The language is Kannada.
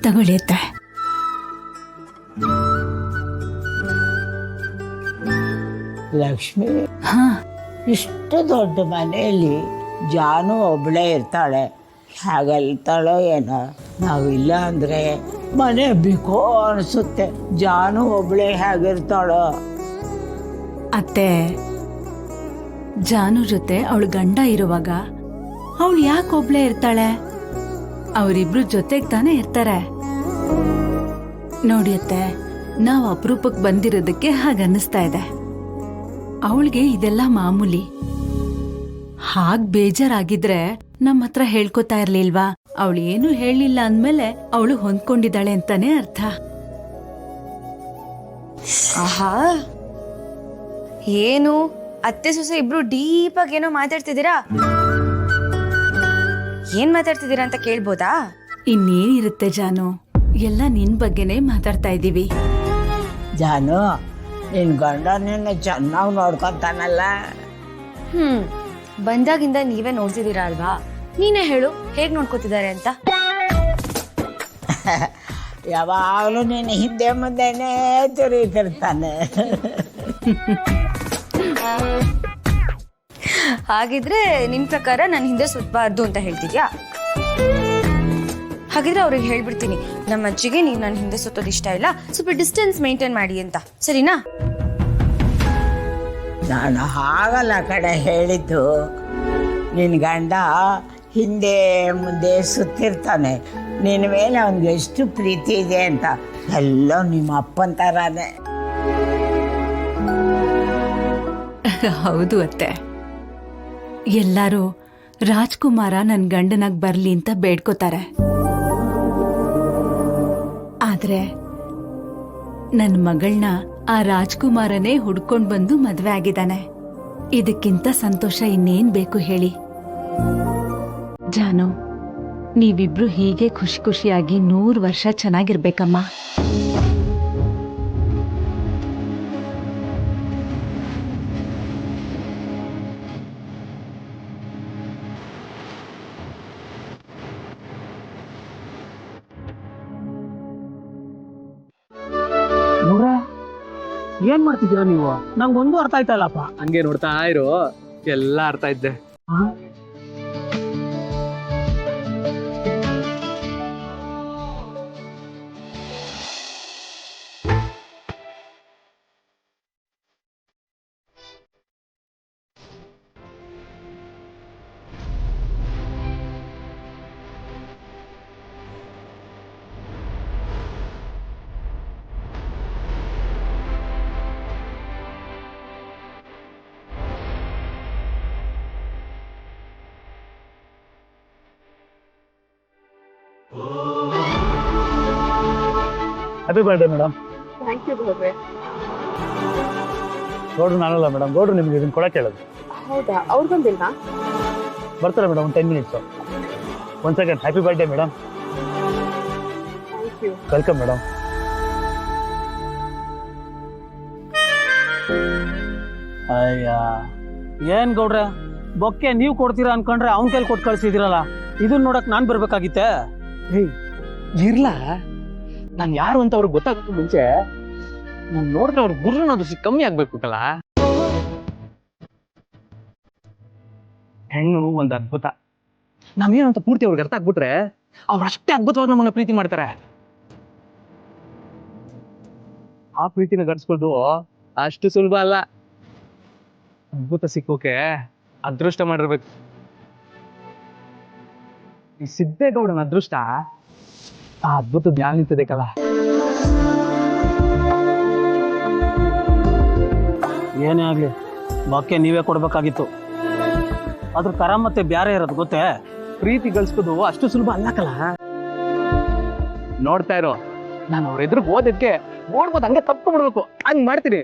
ತಗೊಳ್ಳಿಯತ್ತೆ. ಲಕ್ಷ್ಮಿ, ಹಾ, ಇಷ್ಟು ದೊಡ್ಡ ಮನೆಯಲ್ಲಿ ಜಾನು ಒಬ್ಳೇ ಇರ್ತಾಳೆ, ಹಾಗಲ್ತಾಳೋ ಏನೋ. ನಾವಿಲ್ಲ ಅಂದರೆ ಮನೆ ಬಿಕೋ ಅನಿಸುತ್ತೆ. ಜಾನು ಒಬ್ಳೇ ಹೇಗಿರ್ತಾಳೋ. ಅತ್ತೆ, ಜಾನು ಜೊತೆ ಅವಳು ಗಂಡ ಇರುವಾಗ ಅವಳು ಯಾಕೆ ಒಬ್ಳೇ ಇರ್ತಾಳೆ? ಅವರಿಬ್ರು ಜೊತೆಗ್ ತಾನೇ ಇರ್ತಾರೆ. ನೋಡಿ ಅತ್ತೆ, ನಾವು ಅಪರೂಪಕ್ಕೆ ಬಂದಿರೋದಕ್ಕೆ ಹಾಗನ್ನಿಸ್ತಾ ಇದೆ. ಅವಳಿಗೆ ಇದೆಲ್ಲ ಮಾಮೂಲಿ. ಹಾಗ್ ಬೇಜಾರಾಗಿದ್ರೆ ನಮ್ಮ ಹತ್ರ ಹೇಳ್ಕೊತಾ ಇರ್ಲಿಲ್ವಾ? ಅವಳು ಏನು ಹೇಳಿಲ್ಲ ಅಂದ್ಮೇಲೆ ಅವಳು ಹೊಂದ್ಕೊಂಡಿದ್ದಾಳೆ ಅಂತಾನೆ ಅರ್ಥ. ಆಹಾ, ಏನು ಅತ್ತೆ ಸೊಸೆ ಇಬ್ರು ಡೀಪ್ ಆಗಿ ಏನೋ ಮಾತಾಡ್ತಿದ್ದೀರಾ? ಏನ್ ಮಾತಾಡ್ತಿದ್ದೀರಾ ಅಂತ ಕೇಳ್ಬೋದಾ? ಇನ್ನೇನಿರುತ್ತೆ ಜಾನು, ಎಲ್ಲ ನಿನ್ ಬಗ್ಗೆನೇ ಮಾತಾಡ್ತಾ ಇದ್ದೀವಿ. ಜಾನು, ನಿನ್ನ ಗಂಡ ನಿನ್ನ ಚೆನ್ನಾಗಿ ನೋಡ್ಕೊತಾನಲ್ಲ. ಬಂದಾಗಿಂದ ನೀವೇ ನೋಡ್ತಿದ್ದೀರಾ ಅಲ್ವಾ? ನೀನೇ ಹೇಳು, ಹೇಗ್ ನೋಡ್ಕೋತಿದ್ದಾರೆ ಅಂತ. ಯಾವಾಗಲೂ ನೀನು ಹಿಂದೆ ಮುಂದೆನೇ ತಿರುಗಿತಿರ್ತಾನೆ. ಹಾಗಿದ್ರೆ ನಿನ್ ಪ್ರಕಾರ ನಾನು ಹಿಂದೆ ಸುತ್ತಬಾರ್ದು ಅಂತ ಹೇಳ್ತಿದ್ಯಾ? ಹಾಗಿದ್ರೆ ಅವ್ರಿಗೆ ಹೇಳ್ಬಿಡ್ತೀನಿ, ನಮ್ಮ ಅಜ್ಜಿಗೆ ನೀವು ನನ್ನ ಹಿಂದೆ ಸುತ್ತೋದು ಇಷ್ಟ ಇಲ್ಲ, ಸ್ವಲ್ಪ ಡಿಸ್ಟೆನ್ಸ್ ಮೇಂಟೈನ್ ಮಾಡಿ ಅಂತ. ಸರಿನಾ? ನಾನು ಹಾಗಲ್ಲ ಕಡೆ ಹೇಳಿದ್ದು. ನಿನ್ನ ಗಂಡ ಹಿಂದೆ ಮುಂದೆ ಸುತ್ತಿರ್ತಾನೆ. ನಿನ್ನ ಮೇಲೆ ಅವನಿಗೆ ಎಷ್ಟು ಪ್ರೀತಿ ಇದೆ ಅಂತ. ಎಲ್ಲ ನಿಮ್ಮ ಅಪ್ಪನ ಥರನೇ. ಹೌದು ಅತ್ತೆ, ಎಲ್ಲರೂ ರಾಜ್ಕುಮಾರ ನನ್ ಗಂಡನಾಗ್ ಬರ್ಲಿ ಅಂತ ಬೇಡ್ಕೋತಾರೆ. ಆದ್ರೆ ನನ್ ಮಗಳನ್ನ ಆ ರಾಜ್ಕುಮಾರನೇ ಹುಡ್ಕೊಂಡ್ ಬಂದು ಮದ್ವೆ ಆಗಿದ್ದಾನೆ. ಇದಕ್ಕಿಂತ ಸಂತೋಷ ಇನ್ನೇನ್ ಬೇಕು ಹೇಳಿ? ಜಾನು, ನೀವಿಬ್ರು ಹೀಗೆ ಖುಷಿ ಖುಷಿಯಾಗಿ 100 ವರ್ಷ ಚೆನ್ನಾಗಿರ್ಬೇಕಮ್ಮ. ಏನ್ ಮಾಡ್ತಿದ್ದೀರಾ ನೀವು? ನಂಗೊಂದು ಅರ್ಥ ಆಯ್ತಾ ಇಲ್ಲಪ್ಪ. ಹಂಗೆ ನೋಡ್ತಾ ಇರೋ, ಎಲ್ಲ ಅರ್ಥ ಇದ್ದೆ. Happy birthday madam. Thank you ಗೌಡ್ರೆ. ಗೌಡ್ರು ನಾನಲ್ಲ ಮೇಡಮ್, ಗೌಡ್ರು ನಿಮ್ಗೆ ಇದನ್ನ ಕೊಡಕ್ಕೆ ಹೇಳೋದು. ಹೌದಾ? ಅವ್ರು ಬಂದಿಲ್ವಾ? ಬರ್ತಾರೆ madam, 10 minutes. 1 second. Happy birthday madam. Thank you. Welcome madam. ಅಯ್ಯ, ಏನ್ ಗೌಡ್ರೆ, ಬೊಕ್ಕೆ ನೀವು ಕೊಡ್ತೀರಾ ಅನ್ಕೊಂಡ್ರೆ ಅವ್ನ ಕೈಲಿ ಕೊಟ್ಟು ಕಳ್ಸಿದಿರಲ್ಲ. ಇದನ್ನ ನೋಡಕ್ ನಾನ್ ಬರ್ಬೇಕಾಗಿತ್ತೆ. ಇರ್ಲಾ, ನಾನ್ ಯಾರು ಅಂತ ಅವ್ರಿಗೆ ಗೊತ್ತಾಗೋದು ಮುಂಚೆ ನಾನ್ ನೋಡಿದ್ರೆ ಅವ್ರ ಗುರು ಅನ್ನೋದು ಕಮ್ಮಿ ಆಗ್ಬೇಕಲ್ಲ. ಹೆಣ್ಣು ಒಂದ್ ಅದ್ಭುತ. ನಾವೇನು ಅಂತ ಪೂರ್ತಿ ಅವ್ರಿಗೆ ಅರ್ಥ ಆಗ್ಬಿಟ್ರೆ ಅವ್ರು ಅಷ್ಟೇ ಅದ್ಭುತವಾಗಿ ನಮ್ಮನ್ನ ಪ್ರೀತಿ ಮಾಡ್ತಾರೆ. ಆ ಪ್ರೀತಿನ ಗರ್ಸ್ಬೋದು ಅಷ್ಟು ಸುಲಭ ಅಲ್ಲ. ಅದ್ಭುತ ಸಿಕ್ಕೋಕೆ ಅದೃಷ್ಟ ಮಾಡಿರ್ಬೇಕು. ಈ ಸಿದ್ದೇಗೌಡನ ಅದೃಷ್ಟ ಆ ಅದ್ಭುತ ಜ್ಞಾನ ನಿಂತಿದೆ. ಏನೇ ಆಗ್ಲಿ, ಬಾಕಿ ನೀವೇ ಕೊಡ್ಬೇಕಾಗಿತ್ತು. ಅದ್ರ ಕರ ಮತ್ತೆ ಬ್ಯಾರೆ ಇರೋದು ಗೊತ್ತೇ. ಪ್ರೀತಿ ಗಳಿಸ್ಕೋದು ಅಷ್ಟು ಸುಲಭ ಅಲ್ಲಕಲ್ಲ. ನೋಡ್ತಾ ಇರೋ, ನಾನು ಅವ್ರ ಎದುರು ಓದಕ್ಕೆ ಓಡ್ಬೋದು, ಹಂಗೆ ತಪ್ಪು ಬಿಡ್ಬೇಕು, ಹಂಗ್ ಮಾಡ್ತೀನಿ.